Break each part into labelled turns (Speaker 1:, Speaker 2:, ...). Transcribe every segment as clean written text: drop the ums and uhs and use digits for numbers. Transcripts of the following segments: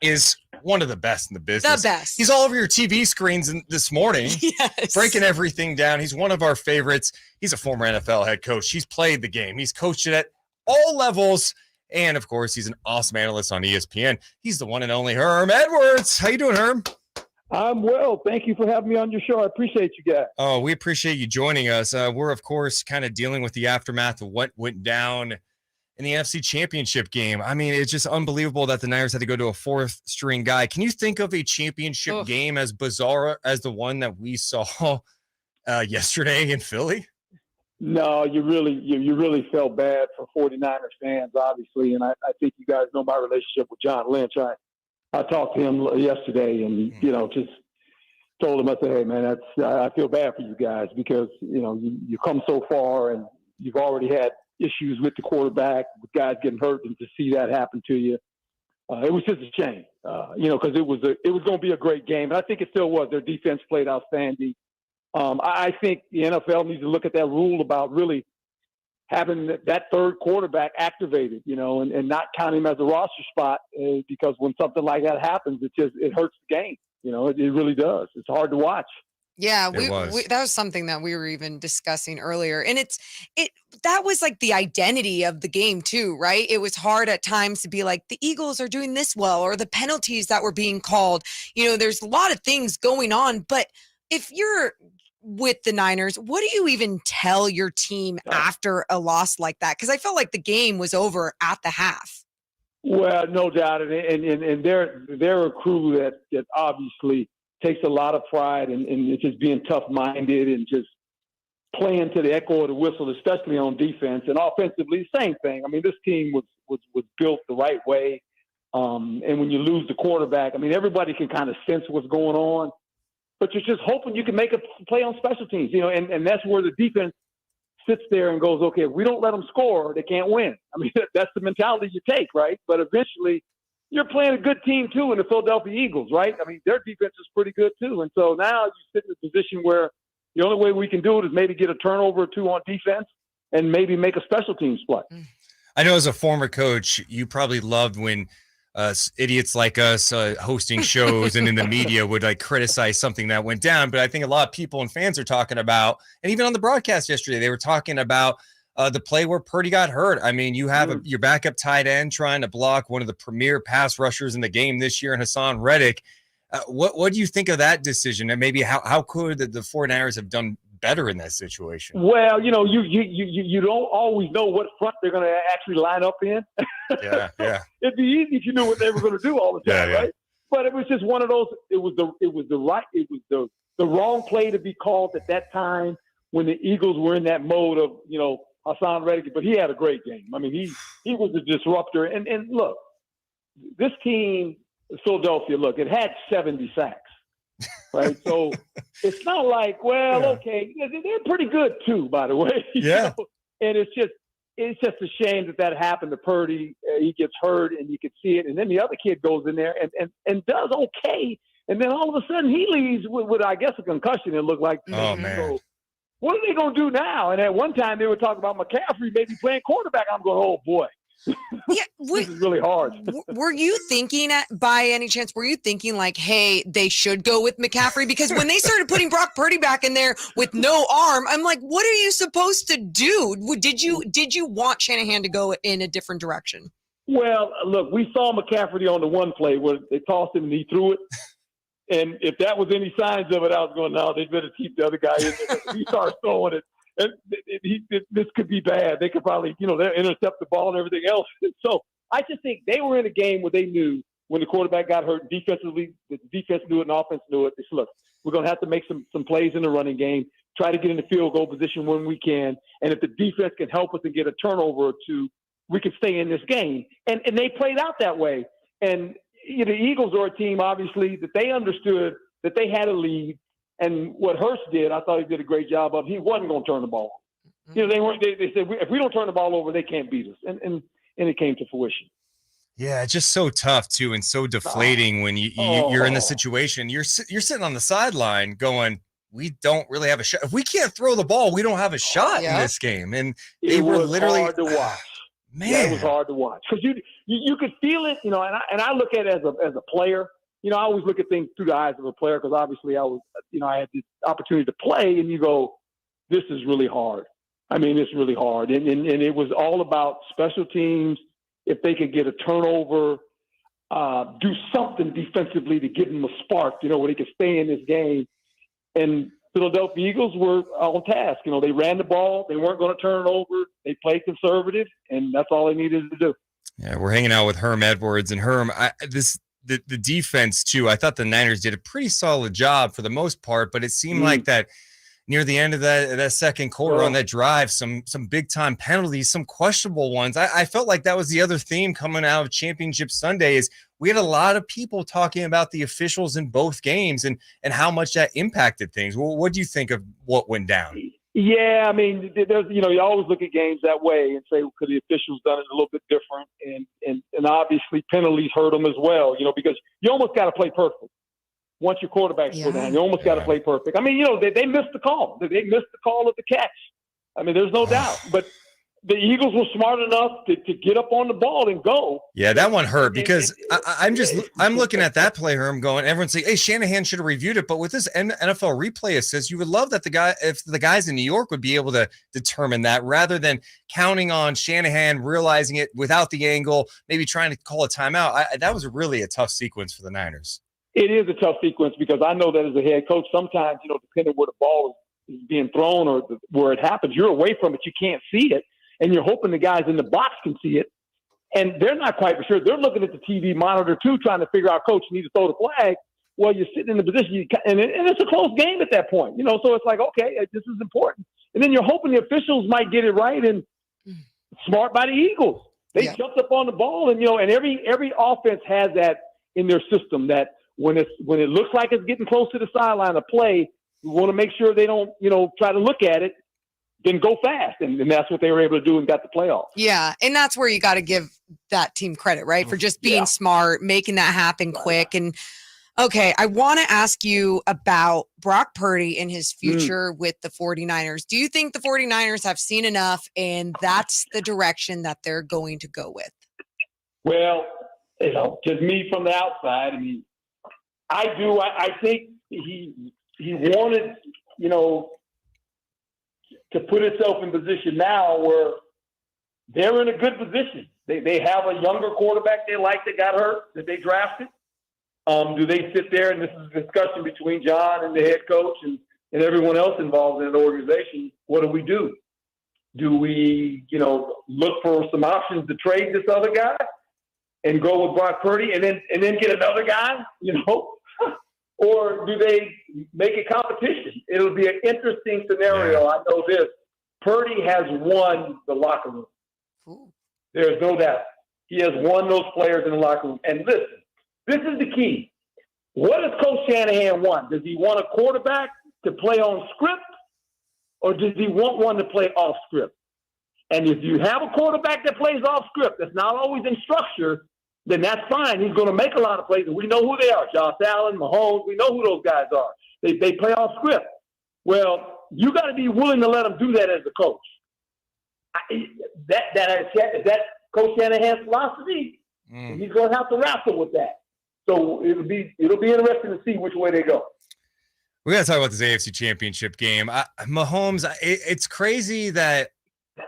Speaker 1: is one of the best in the business.
Speaker 2: The best.
Speaker 1: He's all over your TV screens this morning, breaking everything down. He's one of our favorites. He's a former NFL head coach. He's played the game. He's coached it at all levels. And, of course, he's an awesome analyst on ESPN. He's the one and only Herm Edwards. How you doing, Herm?
Speaker 3: I'm well. Thank you for having me on your show. I appreciate you guys.
Speaker 1: Oh, we appreciate you joining us. We're, of course, kind of dealing with the aftermath of what went down in the NFC Championship game. I mean, it's just unbelievable that the Niners had to go to a fourth-string guy. Can you think of a championship game as bizarre as the one that we saw yesterday in Philly?
Speaker 3: No, you really felt bad for 49ers fans, obviously, and I think you guys know my relationship with John Lynch. I talked to him yesterday, and just told him, I said, "Hey, man, I feel bad for you guys because you come so far, and you've already had issues with the quarterback, with guys getting hurt, and to see that happen to you, it was just a shame, because it was going to be a great game, and I think it still was. Their defense played outstanding. I think the NFL needs to look at that rule about really having that third quarterback activated, and not count him as a roster spot, because when something like that happens, it hurts the game. It really does. It's hard to watch.
Speaker 2: Yeah, that was something that we were even discussing earlier. And that was like the identity of the game too, right? It was hard at times to be like, the Eagles are doing this well, or the penalties that were being called. There's a lot of things going on. But if you're with the Niners, what do you even tell your team after a loss like that? Because I felt like the game was over at the half.
Speaker 3: Well, no doubt. And they're a crew that obviously takes a lot of pride in just being tough-minded and just playing to the echo of the whistle, especially on defense. And offensively, same thing. I mean, this team was built the right way. And when you lose the quarterback, I mean, everybody can kind of sense what's going on. But you're just hoping you can make a play on special teams, and that's where the defense sits there and goes, okay, if we don't let them score, they can't win. I mean, that's the mentality you take, right? But eventually you're playing a good team too in the Philadelphia Eagles, right? I mean, their defense is pretty good too. And so now you sit in a position where the only way we can do it is maybe get a turnover or two on defense and maybe make a special teams play.
Speaker 1: I know as a former coach, you probably loved when idiots like us hosting shows and in the media would criticize something that went down. But I think a lot of people and fans are talking about, and even on the broadcast yesterday, they were talking about the play where Purdy got hurt. I mean, you have your backup tight end trying to block one of the premier pass rushers in the game this year, and Hassan Reddick. What do you think of that decision? And maybe how could the 49ers have done better in that situation?
Speaker 3: Well, you don't always know what front they're going to actually line up in.
Speaker 1: Yeah.
Speaker 3: It'd be easy if you knew what they were going to do all the time, right? But it was just one of those. It was the wrong play to be called at that time when the Eagles were in that mode of Hassan Reddick. But he had a great game. I mean, he was a disruptor. And look, this team, Philadelphia, it had 70 sacks. Right. So it's not like, okay, they're pretty good too, by the way.
Speaker 1: Yeah.
Speaker 3: And it's just a shame that happened to Purdy. He gets hurt and you can see it. And then the other kid goes in there and does okay. And then all of a sudden he leaves with I guess, a concussion, it looked like.
Speaker 1: Oh, man.
Speaker 3: So what are they going to do now? And at one time they were talking about McCaffrey maybe playing quarterback. I'm going, oh, boy.
Speaker 2: Yeah,
Speaker 3: this is really hard.
Speaker 2: Were you thinking, by any chance, like, hey, they should go with McCaffrey? Because when they started putting Brock Purdy back in there with no arm, I'm like, what are you supposed to do? Did you want Shanahan to go in a different direction?
Speaker 3: Well, look, we saw McCaffrey on the one play where they tossed him and he threw it. And if that was any signs of it, I was going, no, they better keep the other guy in there. He starts throwing it. And this could be bad. They could probably, they'll intercept the ball and everything else. So I just think they were in a game where they knew when the quarterback got hurt defensively, the defense knew it and offense knew it. They said, look, we're going to have to make some plays in the running game, try to get in the field goal position when we can. And if the defense can help us and get a turnover or two, we can stay in this game. And they played out that way. And the Eagles are a team, obviously, that they understood that they had a lead. And what Hurst did, I thought he did a great job of. He wasn't going to turn the ball. They said if we don't turn the ball over, they can't beat us, and it came to fruition.
Speaker 1: Yeah, it's just so tough too, and so deflating when you're in the situation. You're sitting on the sideline going, we don't really have a shot. If we can't throw the ball, we don't have a shot in this game. And they were literally
Speaker 3: hard to watch.
Speaker 1: Man,
Speaker 3: yeah, it was hard to watch because you could feel it, and I look at it as a player. I always look at things through the eyes of a player because obviously I had the opportunity to play, and you go, this is really hard. I mean, it's really hard. And it was all about special teams. If they could get a turnover, do something defensively to give them a spark, where they could stay in this game. And Philadelphia Eagles were on task. They ran the ball. They weren't going to turn it over. They played conservative, and that's all they needed to do.
Speaker 1: Yeah, we're hanging out with Herm Edwards. And Herm, the defense, too, I thought the Niners did a pretty solid job for the most part, but it seemed like that near the end of that second quarter on that drive, some big-time penalties, some questionable ones. I felt like that was the other theme coming out of Championship Sunday is we had a lot of people talking about the officials in both games and how much that impacted things. Well, what do you think of what went down?
Speaker 3: Yeah, I mean, there's you always look at games that way and say, could the officials done it a little bit different? And obviously penalties hurt them as well, because you almost got to play perfect. Once your quarterback's put down, you almost got to play perfect. I mean, they missed the call. They missed the call of the catch. I mean, there's no doubt. But the Eagles were smart enough to get up on the ball and go.
Speaker 1: Yeah, that one hurt because I'm looking at that play, Herm, going, everyone's saying, hey, Shanahan should have reviewed it. But with this NFL replay assist, you would love that if the guys in New York would be able to determine that rather than counting on Shanahan realizing it without the angle, maybe trying to call a timeout. That was really a tough sequence for the Niners.
Speaker 3: It is a tough sequence because I know that as a head coach, sometimes, depending where the ball is being thrown or where it happens, you're away from it. You can't see it. And you're hoping the guys in the box can see it. And they're not quite for sure. They're looking at the TV monitor, too, trying to figure out, coach, you need to throw the flag. Well, you're sitting in the position, and it's a close game at that point. So it's like, okay, this is important. And then you're hoping the officials might get it right, and smart by the Eagles. They jumped up on the ball, and, and every offense has that in their system that when it looks like it's getting close to the sideline of play, you want to make sure they don't, try to look at it. Then go fast. And that's what they were able to do and got the playoff.
Speaker 2: Yeah. And that's where you got to give that team credit, right? For just being smart, making that happen quick. And okay, I want to ask you about Brock Purdy and his future with the 49ers. Do you think the 49ers have seen enough and that's the direction that they're going to go with?
Speaker 3: Well, just me from the outside, I mean, I do. I think he wanted, to put itself in position now where they're in a good position. They have a younger quarterback they like that got hurt, that they drafted. Do they sit there, and this is a discussion between John and the head coach and everyone else involved in the organization, what do we do? Do we, look for some options to trade this other guy and go with Brock Purdy and then get another guy, Or do they make it competition? It'll be an interesting scenario. I know this. Purdy has won the locker room.
Speaker 2: Ooh.
Speaker 3: There's no doubt. He has won those players in the locker room. And listen, this is the key. What does Coach Shanahan want? Does he want a quarterback to play on script, or does he want one to play off script? And if you have a quarterback that plays off script, that's not always in structure, then that's fine. He's going to make a lot of plays. And we know who they are. Josh Allen, Mahomes, we know who those guys are. They play off script. Well, you got to be willing to let them do that as a coach. That Coach Shanahan's philosophy, he's going to have to wrestle with that. So it'll be interesting to see which way they go.
Speaker 1: We got to talk about this AFC Championship game. Mahomes, it's crazy that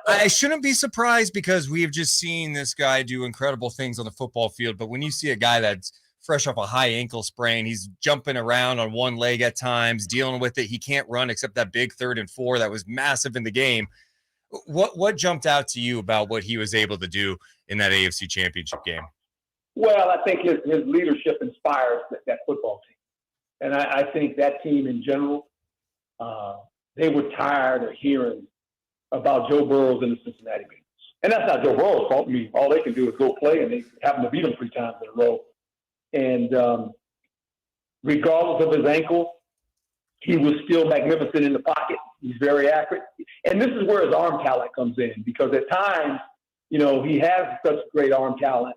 Speaker 1: I shouldn't be surprised because we've just seen this guy do incredible things on the football field. But when you see a guy that's fresh off a high ankle sprain, he's jumping around on one leg at times, dealing with it. He can't run except that big 3rd and 4 that was massive in the game. What jumped out to you about what he was able to do in that AFC Championship game?
Speaker 3: Well, I think his leadership inspires that football team. And I think that team in general, they were tired of hearing about Joe Burrows and the Cincinnati Bengals. And that's not Joe Burrow's fault. I mean, all they can do is go play, and they happen to beat him 3 times in a row. And regardless of his ankle, he was still magnificent in the pocket. He's very accurate. And this is where his arm talent comes in, because at times, he has such great arm talent.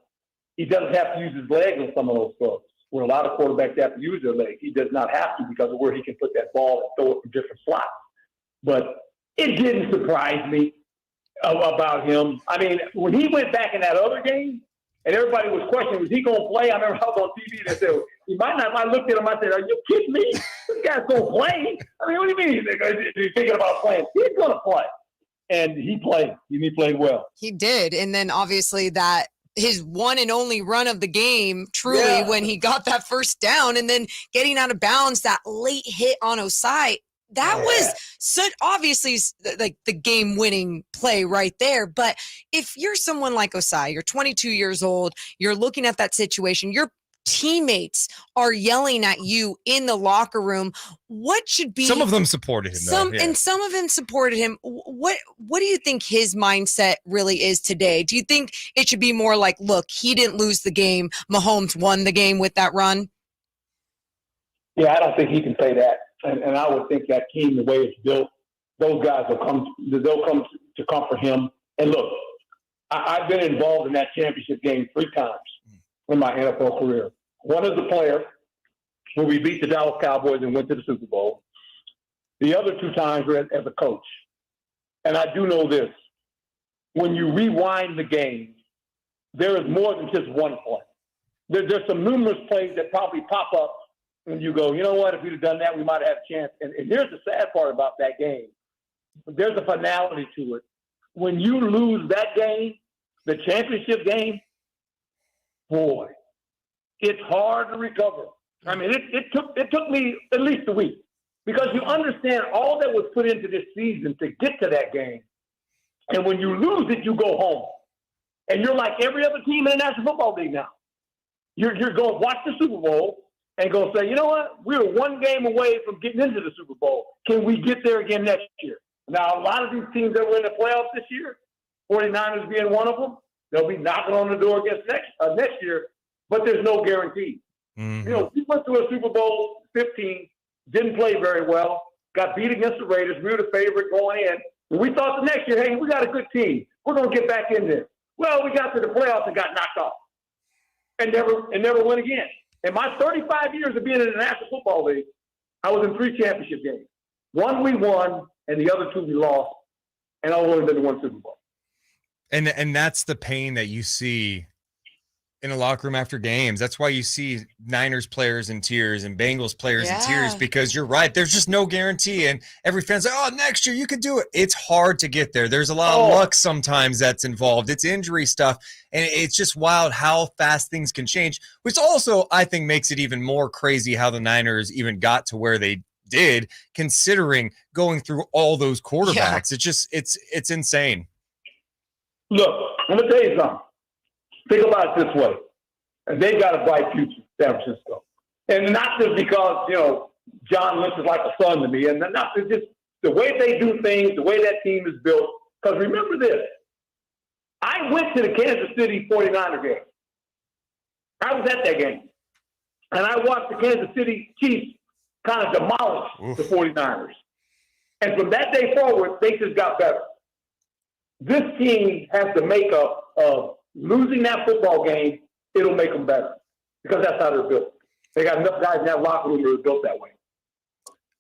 Speaker 3: He doesn't have to use his legs on some of those throws, where a lot of quarterbacks have to use their legs. He does not have to because of where he can put that ball and throw it from different slots. But it didn't surprise me about him. I mean, when he went back in that other game, And everybody was questioning, was he going to play? I remember I was on TV and they said, he might not. I looked at him, I said, are you kidding me? This guy's going to play? I mean, what do you mean he's thinking about playing? He's going to play. And he played. He played well.
Speaker 2: He did. And then obviously that his one and only run of the game, truly, when he got that first down and then getting out of bounds, that late hit on Osai, that was such obviously like the game-winning play right there. But if you're someone like Osai, you're 22 years old, you're looking at that situation, your teammates are yelling at you in the locker room. What should be
Speaker 1: some of them supported him,
Speaker 2: and some of them supported him. What do you think his mindset really is today? Do you think it should be more like, look, he didn't lose the game, Mahomes won the game with that run?
Speaker 3: Yeah, I don't think he can say that. And I would think that team, the way it's built, those guys they'll come to comfort him. And look, I've been involved in that championship game 3 times in my NFL career. One as a player, when we beat the Dallas Cowboys and went to the Super Bowl. The other 2 times were as a coach. And I do know this. When you rewind the game, there is more than just one play. There's some numerous plays that probably pop up and you go, you know what, if we'd have done that, we might have had a chance. And here's the sad part about that game. There's a finality to it. When you lose that game, the championship game, boy, it's hard to recover. I mean, it took me at least a week because you understand all that was put into this season to get to that game. And when you lose it, you go home. And you're like every other team in the National Football League now. You're going to watch the Super Bowl and going to say, you know what? We were 1 game away from getting into the Super Bowl. Can we get there again next year? Now, a lot of these teams that were in the playoffs this year, 49ers being one of them, they'll be knocking on the door against next year, but there's no guarantee. Mm-hmm. You know, we went to a Super Bowl 15, didn't play very well, got beat against the Raiders. We were the favorite going in. And we thought the next year, hey, we got a good team. We're going to get back in there. Well, we got to the playoffs and got knocked off and never went again. In my 35 years of being in the National Football League, I was in 3 championship games. 1 we won, and the other 2 we lost, and I've only been to 1 Super Bowl.
Speaker 1: And that's the pain that you see in a locker room after games. That's why you see Niners players in tears and Bengals players in tears, because you're right. There's just no guarantee. And every fan's like, oh, next year you could do it. It's hard to get there. There's a lot of luck sometimes that's involved. It's injury stuff. And it's just wild how fast things can change, which also I think makes it even more crazy how the Niners even got to where they did, considering going through all those quarterbacks. It's insane.
Speaker 3: Look, I'm going to tell you something. Think about it this way. They've got a bright future, San Francisco. And not just because, you know, John Lynch is like a son to me, and not just the way they do things, the way that team is built. Because remember this, I went to the Kansas City 49er game. I was at that game. And I watched the Kansas City Chiefs kind of demolish the 49ers. And from that day forward, they just got better. This team has the makeup of losing that football game, it'll make them better because that's how they're built. They got enough guys in that locker room that are built that way.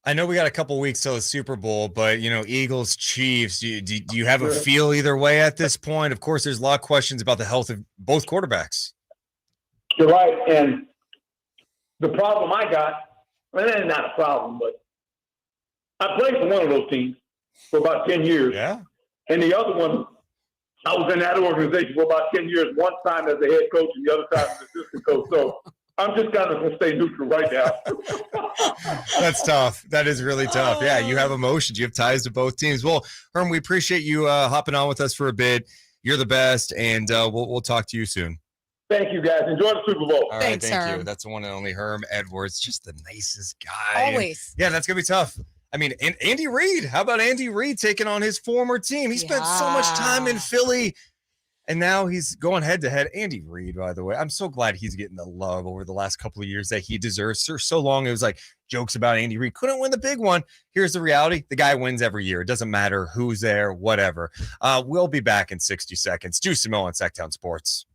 Speaker 1: I know we got a couple weeks till the Super Bowl, but, you know, Eagles, Chiefs, do you have a feel either way at this point? Of course, there's a lot of questions about the health of both quarterbacks.
Speaker 3: You're right. And the problem I got, well, that's not a problem, but I played for one of those teams for about 10 years.
Speaker 1: Yeah.
Speaker 3: And the other one, I was in that organization for about 10 years, one time as a head coach and the other time as assistant coach. So I'm just kind of going to stay neutral right now.
Speaker 1: That's tough. That is really tough. Yeah, you have emotions. You have ties to both teams. Well, Herm, we appreciate you hopping on with us for a bit. You're the best, and we'll talk to you soon.
Speaker 3: Thank you, guys. Enjoy the Super Bowl.
Speaker 1: All
Speaker 2: Thanks,
Speaker 1: right, thank
Speaker 2: Herm.
Speaker 1: you. That's the one and only Herm Edwards. Just the nicest guy.
Speaker 2: Always.
Speaker 1: Yeah, that's going to be tough. I mean, and Andy Reid. How about Andy Reid taking on his former team? He spent so much time in Philly, and now he's going head-to-head. Andy Reid, by the way, I'm so glad he's getting the love over the last couple of years that he deserves. For so long, it was like jokes about Andy Reid. Couldn't win the big one. Here's the reality. The guy wins every year. It doesn't matter who's there, whatever. We'll be back in 60 seconds. Stu Simone on Sactown Sports.